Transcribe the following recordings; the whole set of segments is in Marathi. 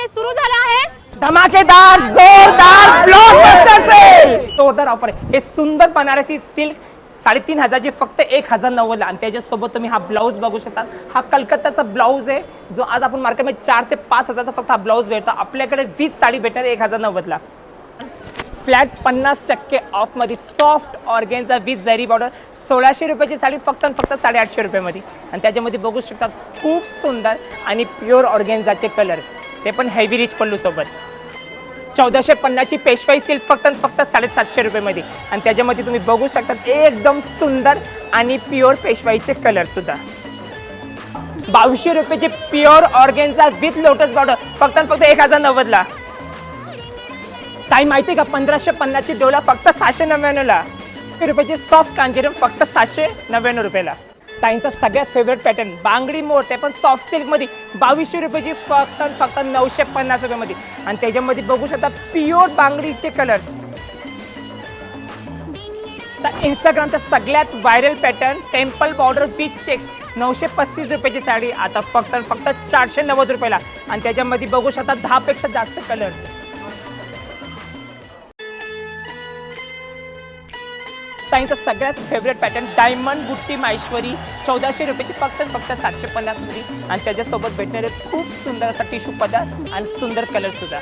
मध्ये सुरू झाला आहे धमाकेदार जोरदार ब्लॉकबस्टर सेल। जोरदार ऑफर आहे। हे सुंदर बनारसी सिल्क 3,500 ची फक्त 1,090 ला आणि त्याच्यासोबत तुम्ही हा ब्लाऊज बघू शकता। हा कलकत्ताचा ब्लाऊज आहे जो आज आपण मार्केटमध्ये 4 ते 5,000 चा फक्त हा ब्लाऊज भेटतो। आपल्याकडे 20 साडी भेटणार 1,090 ला। फ्लॅट 50% ऑफ मध्ये सॉफ्ट ऑर्गेन्झा विथ जरी बॉर्डर 1600 रुपयाची साडी फक्त 850 रुपयामध्ये आणि त्याच्यामध्ये बघू शकता खूप सुंदर आणि प्युअर ऑर्गेन्झाचे कलर, ते पण हेवी रिच पल्लू सोबत। 1450 ची पेशवाई सिल्क फक्त 750 रुपयामध्ये आणि त्याच्यामध्ये तुम्ही बघू शकता एकदम सुंदर आणि प्युअर पेशवाईचे कलर सुद्धा। 2200 रुपयाची pure organza with lotus border फक्त 1,090 ला। ताई माहिती का 1550 ची डोला फक्त 699 ला। रुपयाची सॉफ्ट कांजीरम फक्त 799 रुपयाला। ताईंचा सगळ्यात फेवरेट पॅटर्न बांगडी मोर, ते पण सॉफ्ट सिल्क मध्ये 2200 रुपयाची फक्त 950 रुपयामध्ये आणि त्याच्यामध्ये बघू शकता प्युअर बांगडीचे कलर्स। तर इंस्टाग्रामचा सगळ्यात viral pattern temple border with checks 935 रुपयाची साडी आता फक्त 490 रुपयाला आणि त्याच्यामध्ये बघू शकता 10 पेक्षा जास्त कलर्स। ताईंचा सगळ्यात फेवरेट पॅटर्न डायमंड बुट्टी माहेश्वरी 1400 रुपयाची फक्त 750 मध्ये आणि त्याच्यासोबत भेटणारे खूप सुंदर असा टिश्यू पदर आणि सुंदर कलर सुद्धा।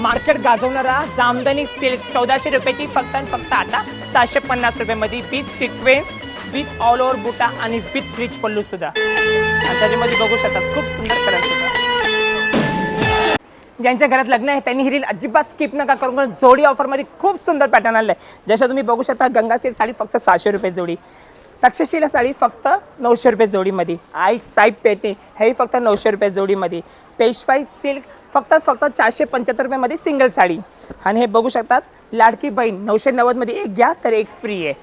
मार्केट गाजवणारा जामदानी सिल्क 1400 रुपयाची फक्त आता 750 रुपयामध्ये with sequence with all over बुटा आणि विथ रिच पल्लू सुद्धा आणि त्याच्यामध्ये बघू शकता खूप सुंदर कलर सुद्धा। ज्यांच्या घरात लग्न आहे त्यांनी ही रील अजिबात स्किप नका करू, जोडी ऑफरमध्ये खूप सुंदर पॅटर्न आले आहे। जसं तुम्ही बघू शकता गंगा सिल्क साडी फक्त 600 रुपये जोडी, तक्षशिला साडी फक्त 900 रुपये जोडीमध्ये, आई साहेब पेटे हे फक्त 900 रुपये जोडीमध्ये, पेशवाई सिल्क फक्त 475 रुपयामध्ये सिंगल साडी आणि हे बघू शकतात लाडकी बहीण 990 मध्ये एक घ्या तर एक फ्री आहे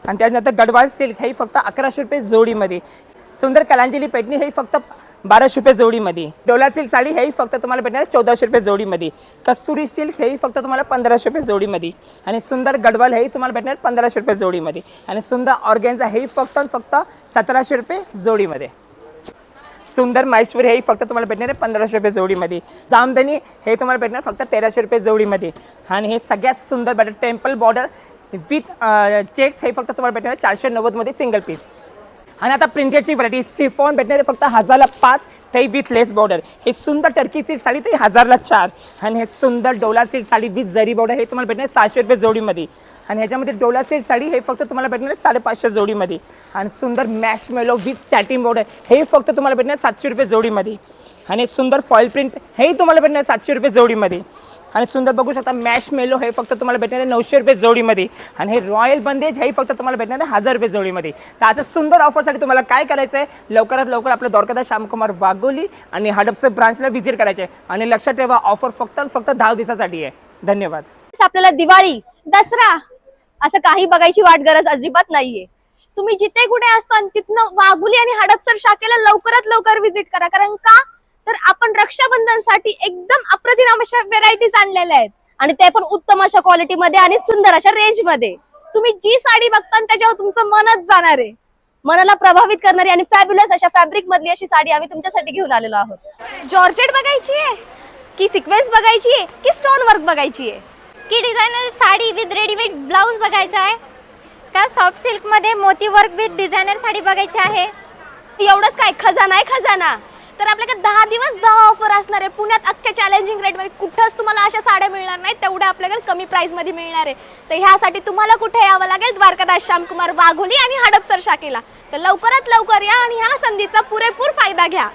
आणि त्यानंतर गडवाल सिल्क हे फक्त 1100 रुपये जोडीमध्ये, सुंदर कलांजली पैठणी हे फक्त 1200 रुपये जोडीमध्ये, डोला सिल्क साडी हे फक्त तुम्हाला भेटणार 1400 रुपये जोडीमध्ये, कस्तुरी सिल्क हे फक्त तुम्हाला 1500 रुपये जोडीमध्ये आणि सुंदर गडवाल हे तुम्हाला भेटणार 1500 रुपये जोडीमध्ये आणि सुंदर ऑर्गेन्झा हे फक्त 1700 रुपये जोडीमध्ये, सुंदर माहेश्वरी हे फक्त तुम्हाला भेटणार 1500 रुपये जोडीमध्ये, जामदानी हे तुम्हाला भेटणार फक्त 1300 रुपये जोडीमध्ये आणि हे सगळ्यात सुंदर pattern temple border with checks हे फक्त तुम्हाला भेटणार 490 मध्ये सिंगल पीस आणि आता प्रिंटेडची व्हरायटी सिफॉन भेटणार फक्त 1000ला 5 हे विथ लेस बॉर्डर, हे सुंदर टर्की सिल्क साडी ते 1000ला 4 आणि हे सुंदर डोला सिल्क साडी विथ जरी बॉर्डर हे तुम्हाला भेटणार 600 रुपये जोडीमध्ये आणि ह्याच्यामध्ये डोला सिल्क साडी हे फक्त तुम्हाला भेटणार 550 जोडीमध्ये आणि सुंदर मॅशमेलो विथ सॅटिन बॉर्डर हे फक्त तुम्हाला भेटणार 700 रुपये जोडीमध्ये आणि सुंदर फॉईल प्रिंट हे तुम्हाला भेटणार 700 रुपये जोडीमध्ये आणि सुंदर बघू शकता मॅशमेलो हे फक्त तुम्हाला भेटणार 900 रुपये जोडीमध्ये आणि हे रॉयल बंदेज हे फक्त तुम्हाला भेटणार 1000 रुपये जोडीमध्ये। तर असं सुंदर ऑफरसाठी तुम्हाला काय करायचं आहे, लवकरात लवकर आपलं द्वारकादास श्यामकुमार वाघोली आणि हडपसर ब्रांचला व्हिजिट करायचे आणि लक्षात ठेवा ऑफर फक्त 10 दिवसासाठी आहे। धन्यवाद। आपल्याला दिवाळी दसरा असं काही बघायची वाट गरज अजिबात नाहीये। तुम्ही जिथे कुठे असता तिथनं वाघोली आणि हडपसर शाखेला लवकरात लवकर व्हिजिट करा, कारण का तर आपण रक्षाबंधनसाठी एकदम अप्रतिम अशा व्हेरायटीज आणलेल्या आहेत आणि ते पण उत्तम अशा क्वालिटी मध्ये आणि सुंदर अशा रेंज मध्ये। तुम्ही जी साडी बघता त्याच्यावर तुमचं मनच जाणार आहे, मनाला प्रभावित करणारी आणि फॅब्युलस अशा फॅब्रिक मधली अशी साडी आम्ही तुमच्यासाठी घेऊन आलेलो आहोत। जॉर्जेट बघायची आहे की सिक्वेन्स बघायची आहे की स्टोन वर्क बघायची आहे की designer sari with readymade blouse बघायचा आहे का सॉफ्ट सिल्क मध्ये मोती वर्क विथ डिझायनर साडी बघायची आहे? एवढंच काय खजाना आहे खजाना। तर आपल्याकडे 10 दिवस 10 ऑफर असणार आहे पुण्यात अख्ख्या चॅलेंजिंग रेट मध्ये, कुठंच तुम्हाला अशा साड्या मिळणार नाही तेवढ्या आपल्याकडे कमी प्राइस मध्ये मिळणार आहे। तर ह्यासाठी तुम्हाला कुठे यावं लागेल, द्वारकादास श्यामकुमार वाघोली आणि हडपसर शाखेला। तर लवकरात लवकर या आणि ह्या संधीचा पुरेपूर फायदा घ्या।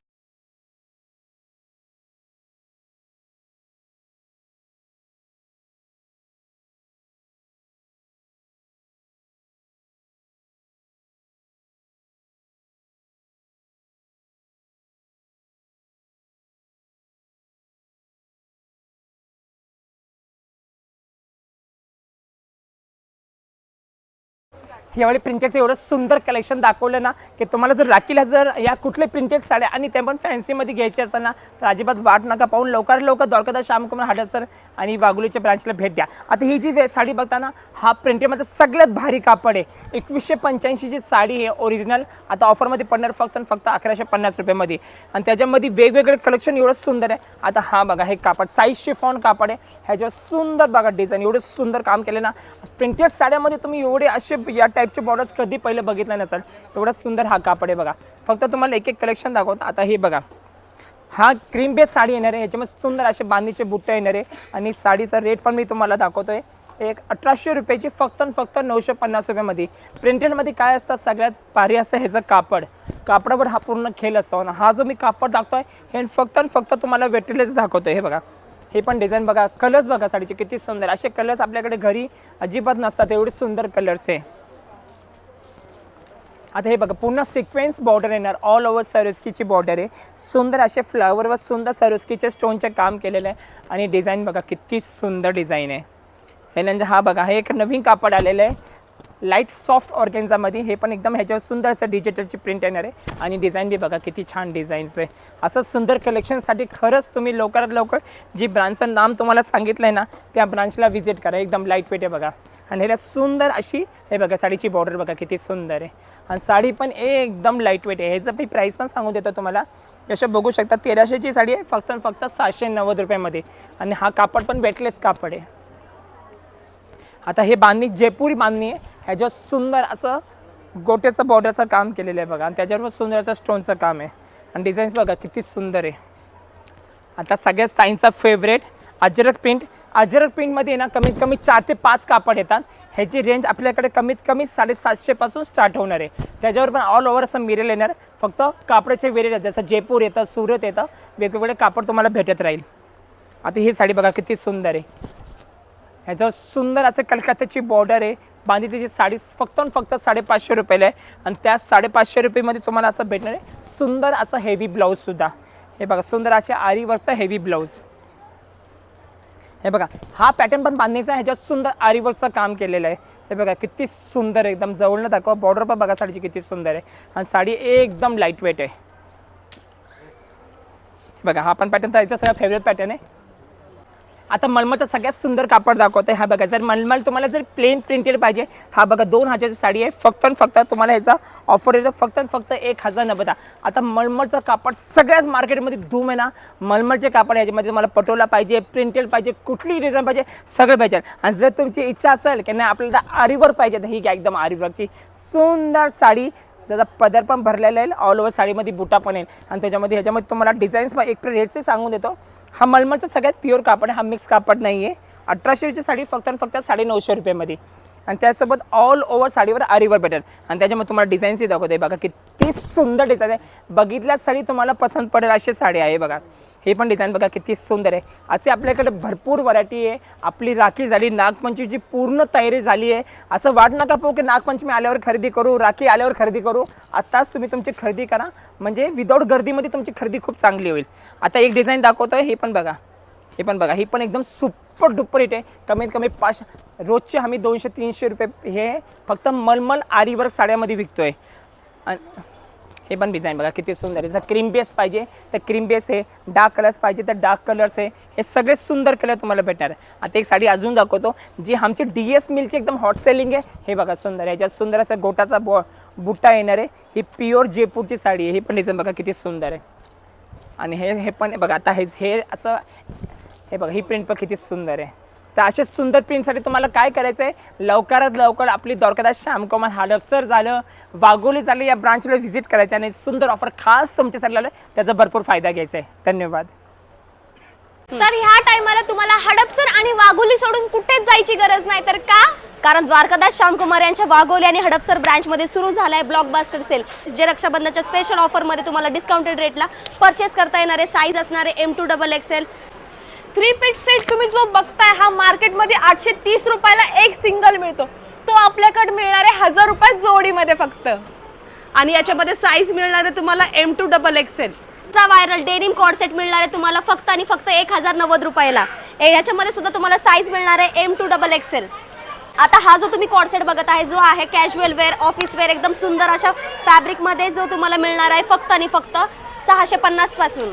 यावेळी प्रिंटेडचं एवढं सुंदर कलेक्शन दाखवलं ना की तुम्हाला जर राखीला जर या कुठले प्रिंटेड साड्या आणि ते पण फॅन्सीमध्ये घ्यायचे असेल ना तर अजिबात वाट नका पाहून लवकरात लवकर द्वारकादास श्यामकुमार हडपसर आणि वाघोलीच्या ब्रांचला भेट द्या. आता ही जी साडी बघताना हा प्रिंटेडमध्ये सगळ्यात भारी कापड आहे. 2185 ची साडी आहे ओरिजिनल. आता ऑफरमध्ये पडणार फक्त 1150 रुपयामध्ये आणि त्याच्यामध्ये वेगवेगळे कलेक्शन एवढं सुंदर आहे. आता हा बघा हे कापड साईज शिफॉन कापड आहे. ह्याच्यावर सुंदर बघा डिझाईन एवढं सुंदर काम केलं ना. प्रिंटेड साड्यामध्ये तुम्ही एवढे असे या टाईपचे बॉर्डर्स कधी पहिले बघितलं नसेल. एवढं सुंदर हा कापड आहे बघा. फक्त तुम्हाला एक एक कलेक्शन दाखवतो. आता हे बघा हा क्रीम बेस साडी येणार आहे. ह्याच्यामध्ये सुंदर असे बांधणीचे बुट्टे येणार आहे आणि साडीचा रेट पण मी तुम्हाला दाखवतोय. एक 1800 रुपयाची फक्त 950 रुपयामध्ये. प्रिंटेडमध्ये काय असतं सगळ्यात भारी असतं ह्याचं कापड. कापडावर हा पूर्ण खेळ असतो ना. हा जो मी कापड दाखवतोय हे फक्त तुम्हाला वेटेलेच दाखवतोय. हे बघा हे पण डिझाईन बघा. कलर्स बघा साडीचे किती सुंदर. असे कलर्स आपल्याकडे घरी अजिबात नसतात. एवढे सुंदर कलर्स आहे. आता हे बघा पूर्ण सिक्वेन्स बॉर्डर येणार. ऑल ओव्हर सरोस्कीची बॉर्डर आहे. सुंदर असे फ्लावरवर सुंदर सरोस्कीचे स्टोनचे काम केलेलं आहे आणि डिझाईन बघा किती सुंदर डिझाईन आहे. ह्यानंतर हा बघा हे एक नवीन कापड आलेलं आहे लाईट सॉफ्ट ऑर्गेन्झामध्ये. हे पण एकदम ह्याच्यावर सुंदर असं डिजिटलची प्रिंट येणार आहे आणि डिझाईन बी बघा किती छान डिझाईन्स आहे. असं सुंदर कलेक्शनसाठी खरंच तुम्ही लवकरात लवकर जी ब्रांचचं नाम तुम्हाला सांगितलं आहे ना त्या ब्रांचला व्हिजिट करा. एकदम लाईट वेट आहे बघा आणि ह्याला सुंदर अशी हे बघा साडीची बॉर्डर बघा किती सुंदर आहे आणि साडी पण एकदम लाईट वेट आहे. ह्याचं मी प्राईस पण सांगून देतो तुम्हाला. जसं बघू शकता 1300ची साडी आहे फक्त 790 रुपयामध्ये आणि हा कापड पण वेटलेस कापड आहे. आता हे बांधणी जयपुरी बांधणी आहे. ह्याच्यावर सुंदर असं गोट्याचं बॉर्डरचं काम केलेलं आहे बघा आणि त्याच्यावर सुंदर असं स्टोनचं काम आहे आणि डिझाईन्स बघा किती सुंदर आहे. आता सगळ्याच ताईंचा फेवरेट अजरक प्रिंट. अजरक प्रिंटमध्ये ना कमीत कमी 4 ते 5 कापड येतात. ह्याची रेंज आपल्याकडे कमीत कमी 750 पासून स्टार्ट होणार आहे. त्याच्यावर पण ऑल ओव्हर असं मिरेल येणार. फक्त कापडाचे वेरियंट जसं जयपूर येतं सुरत येतं वेगवेगळे कापड तुम्हाला भेटत राहील. आता ही साडी बघा किती सुंदर आहे. ह्याच्यावर सुंदर असं कलकत्त्याची बॉर्डर आहे. बांधणीची साडी फक्त 550 रुपयाला आहे आणि त्या 550 रुपयेमध्ये तुम्हाला असं भेटणार आहे सुंदर असं हेवी ब्लाऊजसुद्धा. हे बघा सुंदर असे आरीवरचा हेवी ब्लाऊज. हे बघा हा पॅटर्न पण बांधणीचा आहे. ह्याच्यात सुंदर आरीवरचं काम केलेलं आहे. हे बघा किती सुंदर एकदम जवळनं दाखवा. बॉर्डर पण बघा साडीची किती सुंदर आहे आणि साडी एकदम लाईट वेट आहे. बघा हा पण पॅटर्न त्याचा सगळा फेवरेट पॅटर्न आहे. आता मलमलचं सगळ्यात सुंदर कापड दाखवतं आहे. हा बघा जर मलमल तुम्हाला जर प्लेन प्रिंटेड पाहिजे हा बघा 2000ची साडी आहे. फक्त तुम्हाला ह्याचा ऑफर येतो फक्त 1090. आता मलमलचं कापड सगळ्यात मार्केटमध्ये धूम आहे ना. मलमलचे कापड ह्याच्यामध्ये तुम्हाला पटोला पाहिजे प्रिंटेड पाहिजे कुठलीही डिझाईन पाहिजे सगळं पाहिजे. आणि जर तुमची इच्छा असेल की नाही आपल्याला आरीवर पाहिजे तर ही घ्या एकदम आरीवरची सुंदर साडी. ज्याचा पदर पण भरलेला आहे. ऑल ओव्हर साडीमध्ये बुटा पण येईल आणि त्याच्यामध्ये ह्याच्यामध्ये तुम्हाला डिझाईन्स एक रेटचे सांगून देतो. हा मलमलचा सगळ्यात प्युअर कापड आहे. हा मिक्स कापड नाही आहे. 1800ची साडी फक्त 950 रुपयामध्ये आणि त्यासोबत ऑल ओव्हर साडीवर आरीवर भेटेल आणि त्याच्यामध्ये तुम्हाला डिझाईन्सही दाखवते. बघा किती सुंदर डिझाईन आहे. बघितल्याच साडी तुम्हाला पसंत पडेल अशी साडी आहे बघा. हे पण डिझाईन बघा किती सुंदर आहे. असे आपल्याकडे भरपूर व्हरायटी आहे. आपली राखी झाली नागपंचमीची पूर्ण तयारी झाली आहे. असं वाट नका पाहू की नागपंचमी आल्यावर खरेदी करू राखी आल्यावर खरेदी करू. आत्ताच तुम्ही तुमची खरेदी करा म्हणजे विदाऊट गर्दीमध्ये तुमची खरेदी खूप चांगली होईल. आता एक डिझाईन दाखवतोय. हे पण बघा ही पण एकदम सुपर डुपर रेट आहे. कमीत कमी 5 रोजचे आम्ही 200-300 रुपये हे फक्त मलमल आरीवर्क साड्यामध्ये विकतोय. आणि हे पण डिझाईन बघा किती सुंदर आहे. जर क्रीम बेस पाहिजे तर क्रीम बेस आहे. डार्क कलर्स पाहिजे तर डार्क कलर्स आहे. हे सगळे सुंदर कलर तुम्हाला भेटणार आहे. आता एक साडी अजून दाखवतो जी आमची DS मिलची एकदम हॉट सेलिंग आहे. हे बघा सुंदर आहे. ह्याच्यात सुंदर असं गोटाचा बुट्टा येणार आहे. ही प्युअर जयपूरची साडी आहे. ही पण डिझाईन बघा किती सुंदर आहे. आणि हे पण बघा आता हे असं हे बघा ही प्रिंट पण किती सुंदर आहे. तर अशा सुंदर प्रिंटसाठी तुम्हाला काय करायचं आहे लवकरात लवकर आपली द्वारकादास श्यामकुमार हडपसर झालं वाघोली झालं या ब्रांचला व्हिजिट करायचं आणि सुंदर ऑफर खास तुमच्यासाठी लावलं त्याचा भरपूर फायदा घ्यायचा आहे. धन्यवाद. तर ह्या टायमाला तुम्हाला हडपसर आणि वाघोली सोडून कुठेच जायची गरज नाही. तर का? कारण द्वारकादास श्यामकुमार यांच्या वाघोली आणि हडपसर ब्रांचमध्ये सुरू झालाय ब्लॉकबस्टर सेल. जे रक्षाबंधनच्या स्पेशल ऑफरमध्ये तुम्हाला डिस्काउंटेड रेटला परचेस करता येणार आहे. साईज असणारे M2XXL 3-पीस सेट तुम्ही जो बघताय हा मार्केटमध्ये 830 रुपयाला एक सिंगल मिळतो. तो आपल्याकडे मिळणार आहे 1000 रुपये जोडीमध्ये फक्त. आणि याच्यामध्ये साईज मिळणार आहे तुम्हाला M2XXL. Viral denim cord set मिळणार आहे तुम्हाला फक्त आणि फक्त 1090 रुपयाला. याच्यामध्ये सुद्धा तुम्हाला साईज मिळणार आहे M2XXL. आता हा जो तुम्ही कॉर्ड सेट बघत आहे जो आहे कॅज्युअल वेअर ऑफिस वेअर एकदम सुंदर अशा फॅब्रिकमध्ये जो तुम्हाला मिळणार आहे फक्त आणि फक्त 650 पासून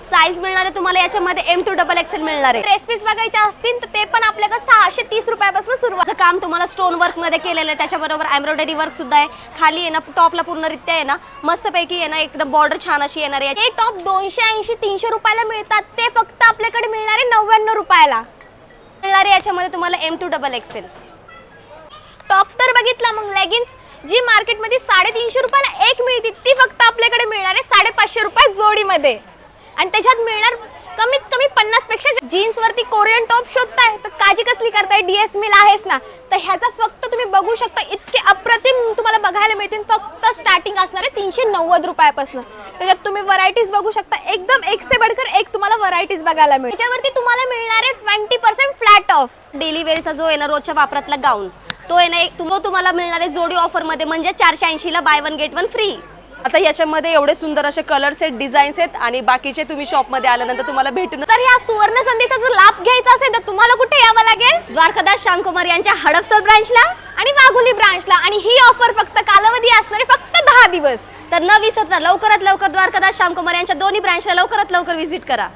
साईज मिळणार आहे तुम्हाला याच्यामध्ये M2XXL मिळणार आहे. ड्रेस पीस बघायचे असतील तर ते पण आपल्याकडे 630 रुपयापासून सुरुवात. काम तुम्हाला स्टोन वर्क मध्ये केलेलं आहे, त्याच्याबरोबर एम्ब्रॉयडरी वर्क सुद्धा आहे. खाली आहे ना टॉपला पूर्णरित्या आहे ना मस्तपैकी आहे ना एकदम बॉर्डर छान अशी येणार आहे. हे टॉप 280-300 रुपयाला मिळतात, ते फक्त आपल्याकडे मिळणार आहे 99 रुपयाला मिळणार आहे. याच्यामध्ये तुम्हाला M2XXL टॉप तर बघितला. मग लेगिन्स जी मार्केटमध्ये 350 रुपयाला एक मिळते ती फक्त आपल्याकडे मिळणार आहे 550 रुपये जोडीमध्ये. आणि त्याच्यात मिळणार कमीत कमी 50 पेक्षा. जीन्स वरती कोरियन टॉप शोधताय तर काळजी कसली करताय, DS मिल आहेच ना. तर ह्याचा फक्त तुम्ही बघू शकता इतके अप्रतिम तुम्हाला बघायला मिळतील. फक्त स्टार्टिंग असणार आहे 390 रुपयापासून. त्याच्यात तुम्ही व्हरायटीज बघू शकता, एकदम एक से बढ़कर एक तुम्हाला व्हरायटीज बघायला मिळेल. त्याच्यावरती तुम्हाला मिळणार आहे 20% फ्लॅट ऑफ. डेली वेअरचा जो आहे ना रोजच्या वापरातला गाऊन तो आहे ना तुम्हाला मिळणार आहे जोडी ऑफर मध्ये, म्हणजे 480 ला बाय 1 गेट 1 फ्री. आता याच्यामध्ये एवढे सुंदर असे कलर्स आहेत, डिझाईन्स आहेत आणि बाकीचे तुम्ही शॉप मध्ये आल्यानंतर तुम्हाला भेटून. तर या सुवर्ण संधीचा जर लाभ घ्यायचा असेल तर तुम्हाला कुठे यावं लागेल? द्वारकादास श्यामकुमार यांच्या हडपसर ब्रांचला आणि वाघोली ब्रांचला. आणि ही ऑफर फक्त कालावधी असणार आहे फक्त 10 दिवस. तर न विसरता लवकरात लवकर द्वारकादास श्यामकुमार यांच्या दोन्ही ब्रांचला लवकरात लवकर व्हिजिट करा.